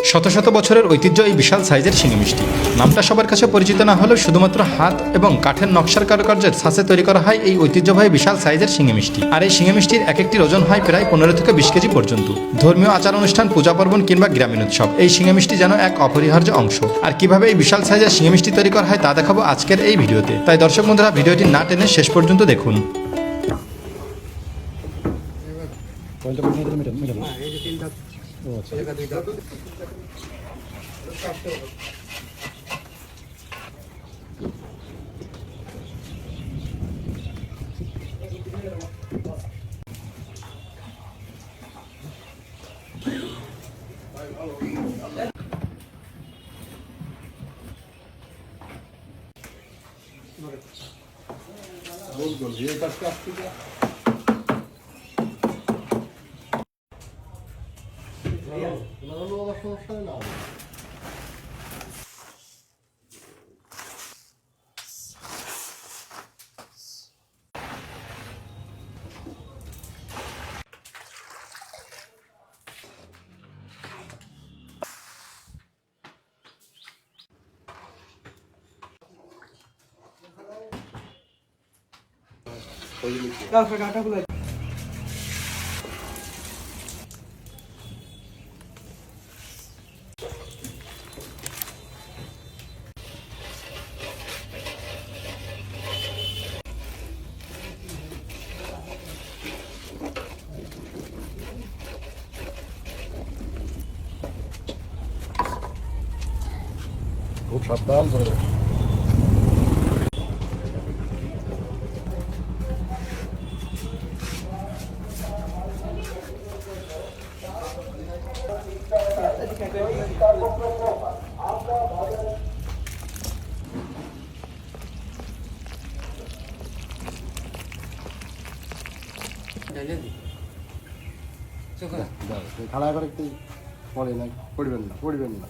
শত শত বছরের ঐতিহ্য এই বিশাল সাইজের শিঙি মিষ্টি। নামটা সবার কাছে পরিচিত না হলেও শুধুমাত্র হাত এবং কাঠের নকশার কারুকার্যের ছাঁচে তৈরি করা হয় এই ঐতিহ্যবাহী বিশাল সাইজের শিঙি মিষ্টি। আর এই শিঙি মিষ্টির এক একটির ওজন হয় প্রায় 15 থেকে 20 কেজি পর্যন্ত। ধর্মীয় আচার অনুষ্ঠান, পূজা পার্বণ কিংবা গ্রামীণ উৎসব, এই শিঙি মিষ্টি যেন এক অপরিহার্য অংশ। আর কিভাবে এই বিশাল সাইজের শিঙি মিষ্টি তৈরি করা হয় তা দেখাবো আজকের এই ভিডিওতে। তাই দর্শক বন্ধুরা, ভিডিওটি না টেনে শেষ পর্যন্ত দেখুন। খুব সাবধান করে খাড়া করে একটু পড়ে না, পড়বেন না, পড়বেন না।